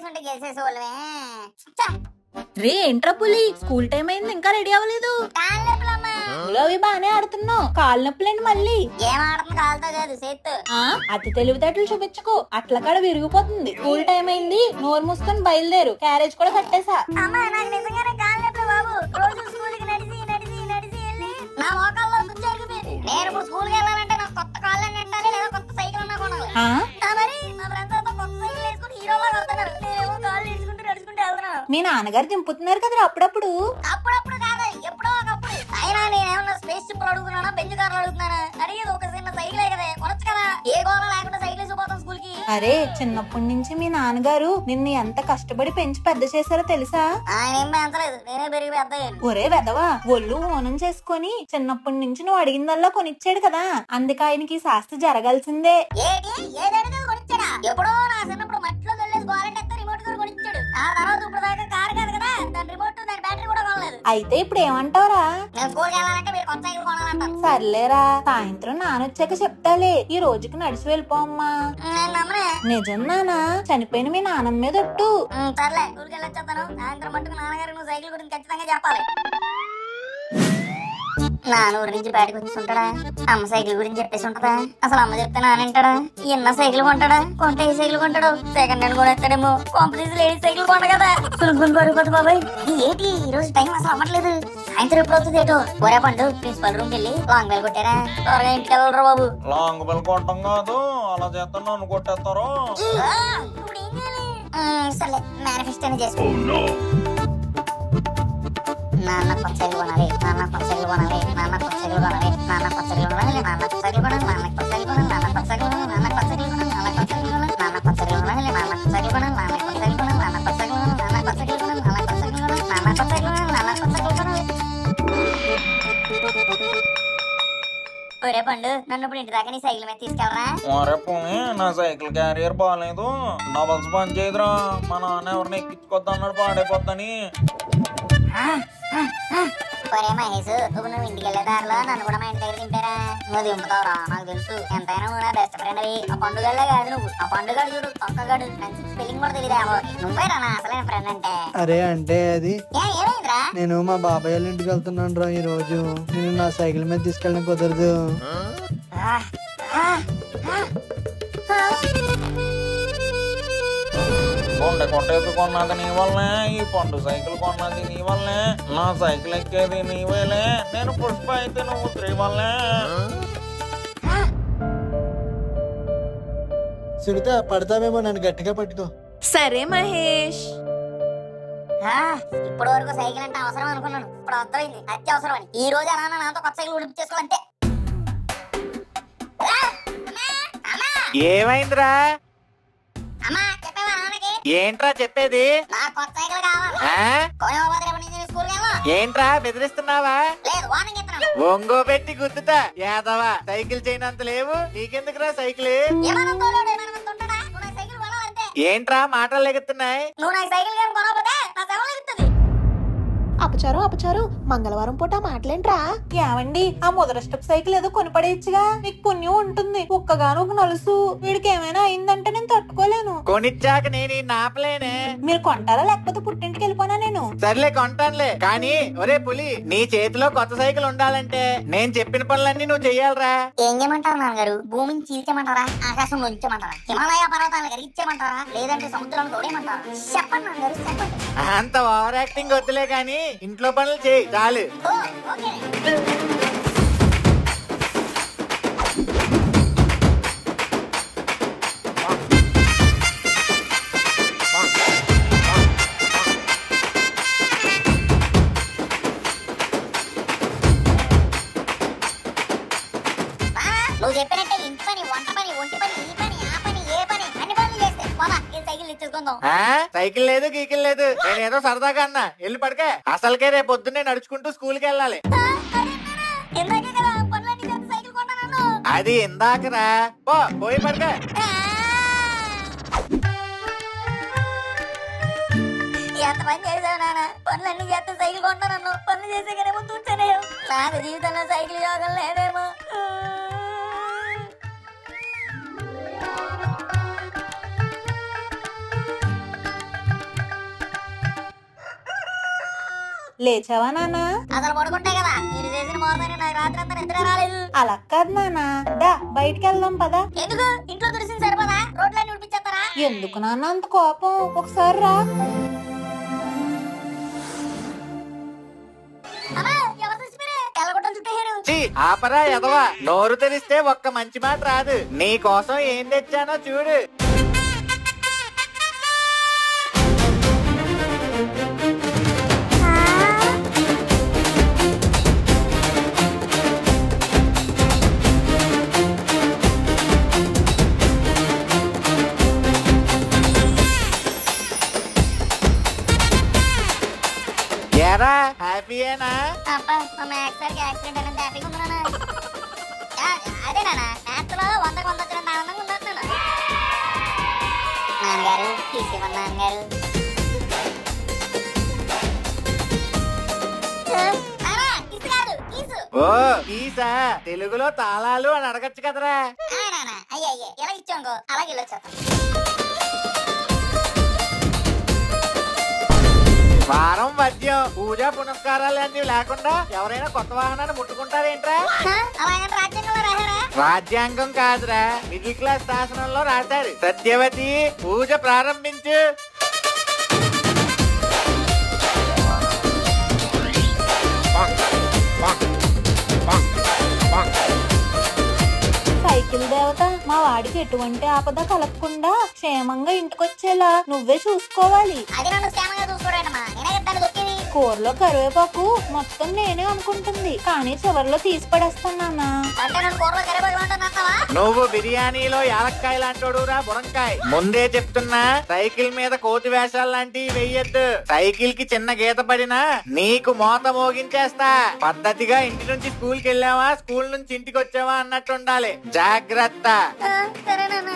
ఉంటే గెలిచేసేవాళ్ళమే. రే ఏంట్రా పులి, స్కూల్ టైం అయింది ఇంకా రెడీ అవ్వలేదు? అవి బానే ఆడుతున్నావు, కాలు నొప్పులేండి మళ్ళీ? ఏం ఆడుతుంది, కాలుతో కాదు చేత్తో. అతి తెలివితేటలు చూపించుకో, అట్ల కాడ విరిగిపోతుంది. స్కూల్ టైం అయింది, నోరు మూసుకొని బయలుదేరు. క్యారేజ్ కూడా కట్టేసా. అమ్మా నాకు నిజంగానే కాలు నొప్పులు బాబు. రోజు స్కూల్ కి నడిచి నడిచి నడిచి వెళ్ళి నా మోకాల్లో గుచ్చారిపోయింది. నేను ఇప్పుడు స్కూల్ కి వెళ్ళాలంటే నాకు కొత్త కాళ్ళు నెట్టాలి, లేదా కొత్త సైకిల్ అన్నా కొనాలి. మరి మా ఫ్రెండ్స్ అంతా కొత్త సైకిల్ వేసుకుని హీరోలా వెళ్తున్నారు, నేనేమో కాళ్ళు నడుచుకుంటూ నడుచుకుంటూ వెళ్తున్నాను. మీ నాన్నగారు దింపుతున్నారు కదరా అప్పుడప్పుడు? అప్పుడప్పుడు కాదు, ఎప్పుడో ఒకప్పుడు. అయినా నేనేమన్నా స్పేస్ షిప్ అడుగుతున్నానా, బెంచ్ కార్లు అడుగుతున్నానా? అడిగేది ఒక చిన్న సైకిలే కదా, కొనొచ్చు కదా. ఏ గోళ లేకుండా సైకిల్ వేసిపోతాం స్కూల్ కి. అరే చిన్నప్పటి నుంచి మీ నాన్నగారు నిన్ను ఎంత కష్టపడి పెంచి పెద్ద చేశారో తెలుసా? ఆయన ఏం పెంచలేదు, నేనే పెరిగి పెద్ద. ఒరే వెదవా, ఒళ్ళు ఓనం చేసుకొని చిన్నప్పటి నుంచి నువ్వు అడిగిందల్లా కొనిచ్చాడు కదా, అందుకే ఆయనకి శాస్త్రి జరగాల్సిందే. ఎప్పుడో నా చిన్నప్పుడు మట్టిలో వెళ్ళేసి గోరెంట్ రిమోట్ కూడా కొనిచ్చాడు. ఆ తర్వాత ఇప్పుడు దాకా కారు కాదు కదా, దాని రిమోట్ దాని బ్యాటరీ కూడా కొనలేదు. అయితే ఇప్పుడు ఏమంటావురా? నేను స్కూల్కి వెళ్ళాలంటే మీరు కొత్త సైకిల్ కొనాలంటాను. సర్లేరా, సాయంత్రం నానొచ్చాక చెప్తాలే. ఈ రోజుకి నడిచి వెళ్ళిపోమ్మా. నిజం నానా, చనిపోయిన మీ నాన్నమ్మ మీద ఒట్టు. సర్లే, స్కూల్కి వెళ్ళొచ్చేస్తాను. సాయంత్రం మట్టుకు నాన్నగారు నువ్వు సైకిల్ గురించి ఖచ్చితంగా చెప్పాలి. నాన్న ఊరి నుంచి బయటకు వచ్చి ఉంటాడా, అమ్మ సైకిల్ గురించి చెప్పేసి ఉంటదా? అసలు అమ్మ చెప్తే నానంటాడా? ఎన్న సైకిల్ కొంటాడా? కొంటే ఏ సైకిల్ కొంటాడు? సెకండ్ హ్యాండ్ కొనేస్తాడేమో. కాంపిటీషన్ లేడీస్ సైకిల్ కొంట కదా. బాబాయ్ ఏంటి ఈ రోజు టైం అసలు అవ్వట్లేదు. సాయంత్రం ఎప్పుడు అవుతుంది ఏటో? ఒరే పండు, ప్రిన్సిపల్ రూమ్ కెళ్ళి లాంగ్ బెల్ కొట్టారా? త్వరగా ఇంటికి వెళ్ళరా బాబు. లాంగ్ బెల్ కొట్టడం కాదు, అలా చేస్తాను నన్ను కొట్టేస్తారు. ఇప్పుడు ఏం చేయాలి? సర్లే, మేనిఫెస్టో చేసుకో. నాన్న కొత్త సైకిల్ కొనాలి, నాన్న కొత్త సైకిల్ కొనాలి, నాన్న కొత్త సైకిల్ కొనాలి, నాన్న కొత్త సైకిల్ కొనాలి, నాన్న కొత్త సైకిల్ కొనాలి, నాన్న కొత్త సైకిల్ కొనాలి, నాన్న కొత్త సైకిల్ కొనాలి, నాన్న కొత్త సైకిల్ కొనాలి, నాన్న కొత్త సైకిల్ కొనాలి, నాన్న కొత్త సైకిల్ కొనాలి, నాన్న కొత్త సైకిల్ కొనాలి, నాన్న కొత్త సైకిల్ కొనాలి, నాన్న కొత్త సైకిల్ కొనాలి, నాన్న కొత్త సైకిల్ కొనాలి, నాన్న కొత్త సైకిల్ కొనాలి, నాన్న కొత్త సైకిల్ కొనాలి, నాన్న కొత్త సైకిల్ కొనాలి. ఒరే పండు, నన్ను ఇప్పుడు ఇంటి దాకా నీ సైకిల్ మీద తీసుకెళ్ళరా? ఒరే పోనీ, నా సైకిల్ క్యారియర్ బాగాలేదు, డబల్స్ పని చేయదురా. మా నాన్న ఎవరిని ఎక్కించుకొద్దన్నాడు పాడైపోద్దని. ఒరే మహేష్, ఇప్పుడు నువ్వు ఇంటికి వెళ్ళే దారిలో నన్ను కూడా మా ఇంటి దగ్గర దింపారా? నువ్వు దింపుతావురా, నాకు తెలుసు. ఎంతైనా నువ్వు నా బెస్ట్ ఫ్రెండ్ అవి. ఆ పండుగలే కాదు నువ్వు, ఆ పండుగ చూడు, తొక్కగాడు. స్పెల్లింగ్ కూడా తెలియదా? నువ్వేరా నా అసలైన ఫ్రెండ్ అంటే. అరే అంటే అది ఏమైందిరా? నేను మా బాబాయ్ వాళ్ళ ఇంటికి వెళ్తున్నాను రా. ఈ రోజు నేను నా సైకిల్ మీద తీసుకెళ్ళడం కుదరదు. గుండె కొట్టేసి కొన్నది నీ వల్లే, ఈ పండు సైకిల్ కొన్నది నీ వల్లే, నా సైకిల్ ఎక్కేది నీవేలే, నేను పుష్ప అయితే నువ్వు 3 వల్లే. సునీత, పడతావేమో, నన్ను గట్టిగా పట్టుకో. సరే మహేష్. ఇప్పటి వరకు సైకిల్ అంటే అవసరం అనుకున్నాను, ఇప్పుడు అర్థమైంది అత్యవసరం అని. ఈ రోజు నాన్న నాతో కొత్త సైకిల్ ఉడిపి చేసుకోవాలంటే. ఏమైందిరా? అమ్మా చెప్పేవా నాన్నకి? ఏంట్రా చెప్పేది? నాకు కొత్త సైకిల్ కావాలి. స్కూల్ ఏంట్రా బెదిరిస్తున్నావా? లేదు, వార్నింగ్ ఇస్తున్నాను. ఒంగో పెట్టి గుద్దుతా యాదవా. సైకిల్ చేయనంత లేవు నీకెందుకురా సైకిల్? ఏంట్రా మాటలు లెగుతున్నాయి? నువ్వు నాకు సైకిల్ కొనకపోతే నా శవం లెగుతుంది. అపచారు మంగళవారం పూట మాటలేంట్రా? ఏమండి, ఆ ముదరస్టప్ సైకిల్ ఏదో కొనిపడేయచ్చుగా, మీకు పుణ్యం ఉంటుంది. ఒక్కగాను ఒక నలుసు, వీడికి ఏమైనా అయిందంటే నేను తట్టుకోలేను. కొనిచ్చాక నేను నాపలేనే. మీరు కొంటారా లేకపోతే పుట్టింటికి వెళ్ళిపోనా? నేను సర్లే కొంటానులే, కానీ ఒరే పులి, నీ చేతిలో కొత్త సైకిల్ ఉండాలంటే నేను చెప్పిన పనులన్నీ నువ్వు చెయ్యాలరా. ఏం చేయమంటారు నాన్నగారు? భూమిని చీల్చమంటారా? ఆకాశంలో ఉంచమంటారా? హిమాలయ పర్వతాలను కరిగించమంటారా? లేదంటే సముద్రం తోడేమంటారా? చెప్పండి నాన్నగారు, చెప్పండి. అంత ఓవర్ యాక్టింగ్ వద్దులే, కానీ ఇంట్లో పనులు చేయి చాలు. నువ్వు చెప్పినట్టే ఇంటి పని, వంట పని, ఒంటి పని, ఈ పని, ఆ పని, ఏ పని, అన్ని పనులు చేస్తే బాబా సైకిల్ ఇచ్చేసుకుందాం. సైకిల్ లేదు గీకిల్ లేదు, నేనేదో సరదాగా అన్నా. వెళ్ళి పడకే. అసలుకే రేపు పొద్దున్నే నడుచుకుంటూ స్కూల్ కి వెళ్ళాలి. అది ఇందాకరా, పోయి పడకే. ఎంత పని చేసావు నాన్న, పనులన్నీ చేస్తే సైకిల్ కొంటాను. పనులు చేసే కనేమో చూసానే, నాకు జీవితంలో సైకిల్ యోగం లేదేమో. లేచావా నాన్న? అసలు పడుకుంటే కదా మీరు చేసిన మోసాన్ని నాకు రాత్రి అంతా నిద్ర రాలేదు. అలా కాదు నాన్న, దా బయటికి వెళ్దాం పదా. ఎందుకు ఇంట్లో తుడిసింది సరిపోదా? రోడ్లన్నీ ఉడిపించేస్తారా? ఎందుకు నాన్న అంత కోపం? ఒకసారి రా. అమ్మా, ఎవరు తెచ్చిపోయారు? తెల్లగొట్టలు చుట్టేశారు. ఛీ, ఆపరా ఎదవా. నోరు తెరిస్తే ఒక్క మంచి మాట రాదు. నీ కోసం ఏం తెచ్చానో చూడు. ఏరా హ్యాపీయేనా? అబ్బా, మా మ్యాథ్స్ సార్కి యాక్సిడెంట్ అయినంత హ్యాపీగా ఉన్నానా? అదే నాన్న, మ్యాథ్స్ లో 100కి 100 వచ్చినంత ఆనందంగా ఉన్నాను నాన్న. నాన్నగారు తీసివ్వండి నాన్నగారు. నాన్న, కిస్ కాదు, కీసు. ఓ ఈసా, తెలుగులో తాళాలు అని అడగచ్చు కదరా. నాన్న, అయ్యే ఎలా ఇచ్చానుకో అలాగే వెళ్ళొచ్చేస్తాను. వారం వద్యం పూజ పునస్కారాలు అన్ని లేకుండా ఎవరైనా కొత్త వాహనాన్ని ముట్టుకుంటారేంట్రా? అలాగే రాజ్యాంగంలో రాశారా? రాజ్యాంగం కాదురా, మిడిల్ క్లాస్ శాసనంలో రాశారు. సత్యవతి, పూజ ప్రారంభించు. సైకిల్ దేవత, మా వాడికి ఎటువంటి ఆపద కలగకుండా క్షేమంగా ఇంటికొచ్చేలా నువ్వే చూసుకోవాలి. అది నన్ను క్షేమంగా చూసుకోవడమా? నేనే చెప్తాను దొక్కింది. కూరలో కరివేపాకు మొత్తం నేనే అనుకుంటుంది, కానీ చివరిలో తీసి పడేస్తానా. అంటే నన్ను కూరలో కరివేపాకు అంటున్నావా? నువ్వు బిర్యానీలో యాలక్కాయ లాంటోడురా బుడంకాయ్. ముందే చెప్తున్నా, సైకిల్ మీద కోతి వేషాలు లాంటివి వెయ్యొద్దు. సైకిల్ కి చిన్న గీత పడినా నీకు మోత మోగించేస్తా. పద్ధతిగా ఇంటి నుంచి స్కూల్ కి వెళ్ళావా, స్కూల్ నుంచి ఇంటికి వచ్చావా అన్నట్టు ఉండాలి. జాగ్రత్త. సరే నాన్న.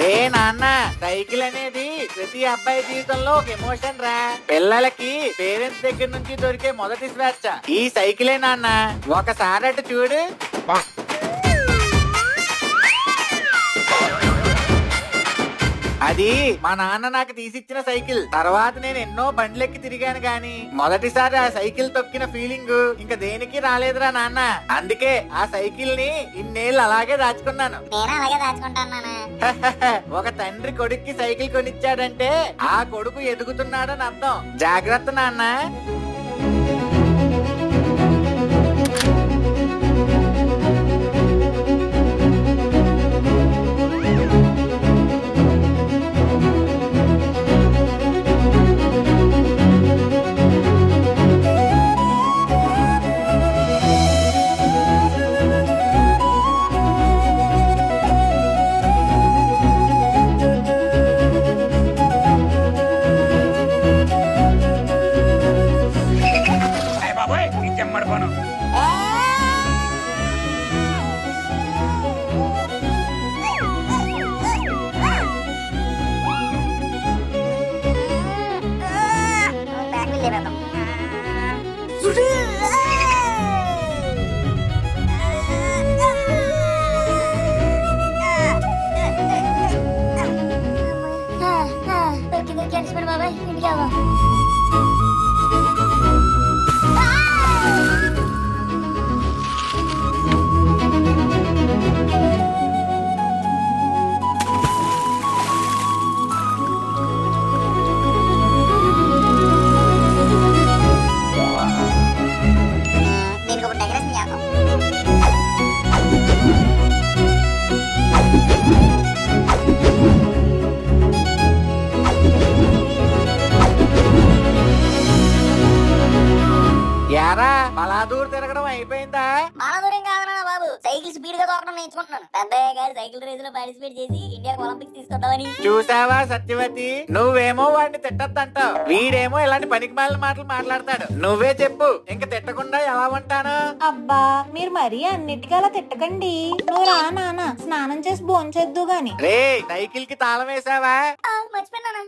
రే నాన్న, సైకిల్ అనేది ప్రతి అబ్బాయి జీవితంలో ఒక ఎమోషన్ రా. పిల్లలకి పేరెంట్స్ దగ్గర నుంచి దొరికే మొదటి స్వేచ్ఛ ఈ సైకిలే నాన్న. ఒకసారి అటు చూడు. అది మా నాన్న నాకు తీసిచ్చిన సైకిల్. తర్వాత నేను ఎన్నో బండ్లెక్కి తిరిగాను గాని మొదటిసారి ఆ సైకిల్ తొక్కిన ఫీలింగ్ ఇంకా దేనికి రాలేదురా నాన్న. అందుకే ఆ సైకిల్ ని ఇన్నేళ్ళు అలాగే దాచుకున్నాను. నేను అలాగే దాచుకుంటాను నాన్న. ఒక తండ్రి కొడుక్కి సైకిల్ కొనిచ్చాడంటే ఆ కొడుకు ఎదుగుతున్నాడని అర్థం. జాగ్రత్త నాన్న. బాబాయ్ ఇంటికి వెళ్దాం. దీనికి ఒక డెకరేషన్ చేద్దాం. యారా బలాదూర్ తిరగడం అయిపోయిందా? బాలదూరం కాదన్నా బాబు, సైకిల్ స్పీడ్ గా తోకడం నేర్చుకుంటున్నాను. పెద్దయ్య గారు సైకిల్ రేస్ లో పార్టిసిపేట్ చేసి ఇండియాకి ఒలింపిక్స్ తీసుకొద్దామని. చూసావా సత్యవతి, నువ్వేమో వాడిని తిట్టద్దంటావు, వీడేమో ఇలాంటి పనికిమాలిన మాటలు మాట్లాడతాడు. నువ్వే చెప్పు, ఇంక తిట్టకుండా ఎలా ఉంటాను? అబ్బా, మీరు మరీ అన్నిటికీ అలా తిట్టకండి. నువ్వు రా నాన్న, స్నానం చేసి భోంచేద్దు గాని. రే, సైకిల్ కి తాళం వేసావా? మర్చిపోయినా.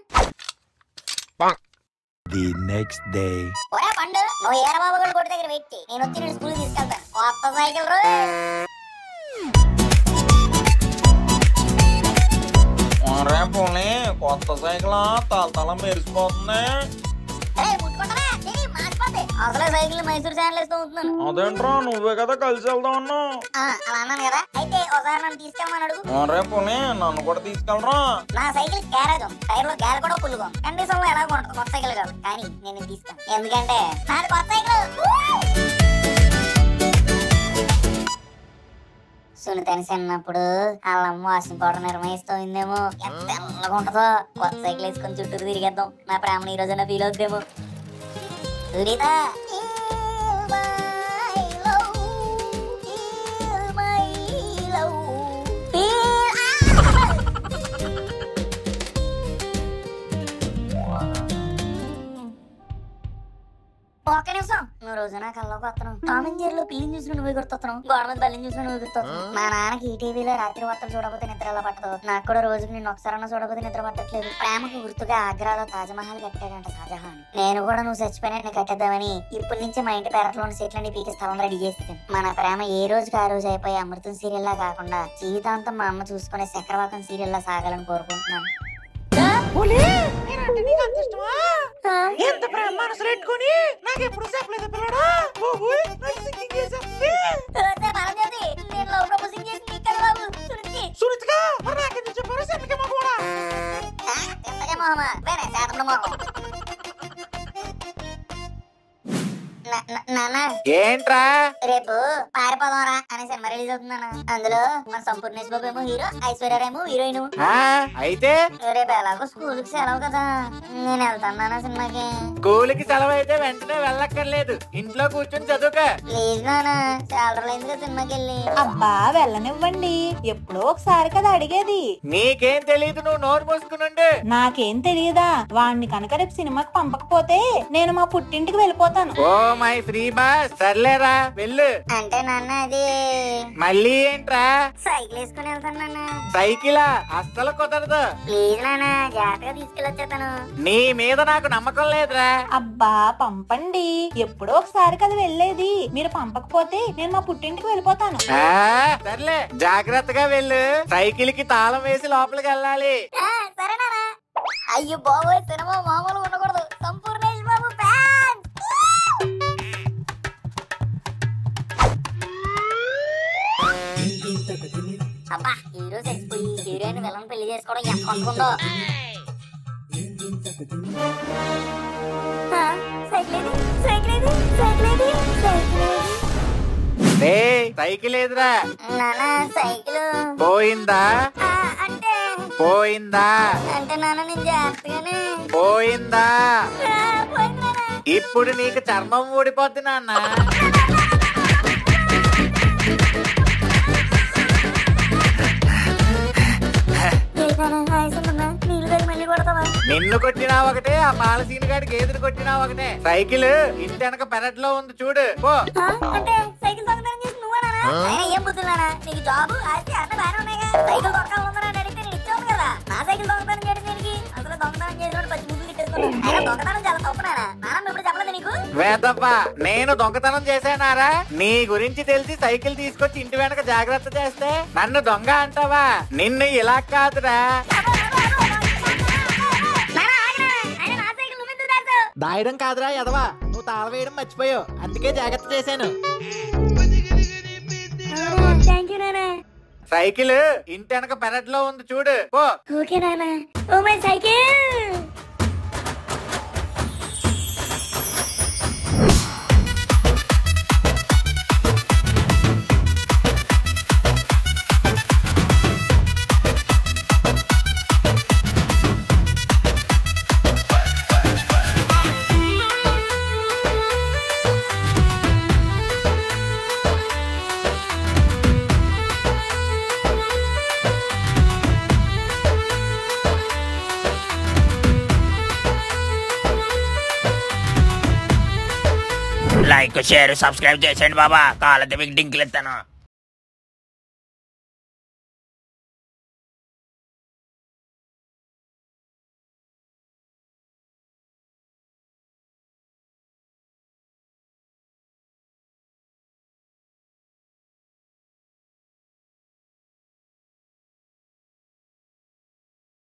The next day. ఒరే పండు, నువ్వు ఏరబాబు గారి కొట్టు దగ్గర పెట్టి నేను వచ్చి నేను స్కూల్ తీసుకెళ్తాను. కొత్త సైకిల్ రో. రే పోనీ కొత్త సైకిల్ తల మెరిసిపోతుంది. అసలే సైకిల్ మైసూర్ శాండల్ వేస్తూ ఉంటున్నాను. అదేంట్రా నువ్వే కదా కలిసి వెళ్దాం అన్నావు. అలా అన్నాను కదా, అయితే ఒకసారి నన్ను తీసుకెళ్ళమని అడుగు. రే పోనీ నన్ను కూడా తీసుకెళ్ళరా. నా సైకిల్ గ్యారేజ్ టైర్ లో గ్యార్ కూడా పుల్లుగా కండిషన్ లో ఎలా ఉంటుంది, కొత్త సైకిల్ కాదు. కానీ నేను తీసుకెళ్ళను, ఎందుకంటే నాది కొత్త సైకిల్. సునీతని చిన్నప్పుడు అల్లమ్మ వాషింగ్ పౌడర్ నిర్వహిస్తుందేమో, ఎంత తెల్లగా ఉంటుందో. కొత్త సైకిల్ వేసుకొని చుట్టూరు తిరిగేద్దాం, నా ప్రేమను ఈ రోజున ఫీల్ అవుద్దేమో. సునీత ఒక్క నిమిషం, నువ్వు రోజు నా కల్లోకి వస్తున్నావు. టామ్ అండ్ జెర్రీలో పిల్లిని చూసిన నువ్వు గుర్తొస్తున్నావు, గోడ మీద బల్లిని చూసిన నువ్వు గుర్తొస్తున్నావు. మా నాన్నకి ఈ టీవీలో రాత్రి వార్తలు చూడకపోతే నిద్ర ఎలా పట్టదు, నాకు కూడా రోజుకి నేను ఒకసారన్నా చూడకపోతే నిద్ర పట్టట్లేదు. ప్రేమకు గుర్తుగా ఆగ్రాలో తాజ్మహల్ కట్టాడంట షాజహాన్. నేను కూడా నువ్వు చచ్చిపోయినట్టు కట్టేద్దామని ఇప్పటి నుంచి మా ఇంటి పెరట్లోని సీట్లన్నీ పీకి స్థలం రెడీ చేస్తాను. మన ప్రేమ ఏ రోజుకి ఆ రోజు అయిపోయి అమృతం సీరియల్ లా కాకుండా జీవితాంతం మా అమ్మ చూసుకునే చక్రవాకం సీరియల్ లా సాగాలని కోరుకుంటున్నాను. ఎంత ప్రేమ మనసు పెట్టుకుని నాకు ఎప్పుడు చెప్పలేదు పిల్లడా. సునీతగా మరి నాకెందుకు చెప్పారు? చెప్పకేమో కూడా ఏంట్రా రేపు పారిపోదాంరా అనే సినిమా రిలీజ్ అవుతుందన్నా. అందులో మన సంపూర్ణేష్ బాబు ఏమో హీరో, ఐశ్వర్యరేమో హీరోయిన్. అయితే రేపు ఎలాగో స్కూల్ కి సెలవు కదా, నేను వెళ్తాను సినిమాకి. స్కూల్ కి సెలవు అయితే వెంటనే వెళ్ళక్కర్లేదు, ఇంట్లో కూర్చొని చదువుక. ప్లీజ్ నాన్న, శాలరీ అయింది కదా సినిమాకి వెళ్ళి. అబ్బా వెళ్ళనివ్వండి, ఎప్పుడో ఒకసారి కదా అడిగేది. నీకేం తెలియదు, నువ్వు నోరు మూసుకునుండు. నాకేం తెలియదా? వాణ్ణి కనుక రేపు సినిమాకి పంపకపోతే నేను మా పుట్టింటికి వెళ్ళిపోతాను. ఓ మై ఫ్రీ బాస్, సర్లేరా వెళ్ళు. అంటే నాన్న అది మళ్ళీ ఏంట్రా? సైకిల్ వేసుకుని వెళ్తాను నాన్న. సైకిలా? అస్సలు కుదరదు. ప్లీజ్ నాన్న, జాగ్రత్తగా తీసుకెళ్ళొచ్చేస్తాను. నీ మీద నాకు నమ్మకం లేదురా. అబ్బా పంపండి, ఎప్పుడో ఒకసారి కదా వెళ్ళేది. మీరు పంపకపోతే నేను మా పుట్టింటికి వెళ్ళిపోతాను. సర్లే జాగ్రత్తగా వెళ్ళు, సైకిల్ కి తాళం వేసి లోపలికి వెళ్ళాలి. సరే నాన్న. అయ్యో బాబోయ్, సినిమా మామూలుగా ఉండకూడదు. సంపూర్ణేష్ బాబు ఫ్యాన్. అబ్బా హీరో చచ్చిపోయి హీరోయిన్ విలన్ పెళ్లి చేసుకోవడం ఎంత అనుకుందో. సైకిల్ ఏదిరా? నాన్న సైకిల్ పోయిందా? అంటే పోయిందా? అంటే నాన్న నేను జాగ్రత్తగానే. పోయిందా? పోయింది నాన్న. ఇప్పుడు నీకు చర్మం ఊడిపోద్ది నాన్న. నిన్ను కొట్టినా ఒకటే, ఆ పాలసీని గాడికి ఎదురు కొట్టినా ఒకటే. సైకిల్ ఇంటి వెనక పెరట్లో ఉంది చూడు, పో. అంటే సైకిల్ దొంగతనం చేసి నువ్వా నాన్న? ఏం బుద్ధులానా నీకు? జాబ్ ఆస్తి అన్న బాగానే ఉన్నాయిగా. సైకిల్ దొంగతనం అడిగితే నేను ఇచ్చాను కదా. నా సైకిల్ దొంగతనం చేయడం దీనికి? అసలు దొంగతనం చేసినోడు పచ్చి ముద్దులు ఇట్టేసుకున్నాను. అయినా దొంగతనం చాలా తప్పు నాన్న. నాన్న ఎప్పుడు చెప్పలేదు నీకు? వేదవ్వా, నేను దొంగతనం చేశానారా? నీ గురించి తెలిసి సైకిల్ తీసుకొచ్చి ఇంటి వెనక జాగ్రత్త చేస్తే నన్ను దొంగ అంటావా? నిన్ను ఇలా కాదురా. దాయడం కాదురా ఎదవా, నువ్వు తాళ వేయడం మర్చిపోయావు, అందుకే జాగ్రత్త చేశాను. సైకిల్ ఇంటి వెనక పెరట్లో ఉంది చూడు, పో. ఓకే నాన్న. Oh my cycle. Like share subscribe చేసేయండి బాబా, కాళ్ళతో మీకు డింకులు ఇస్తాను.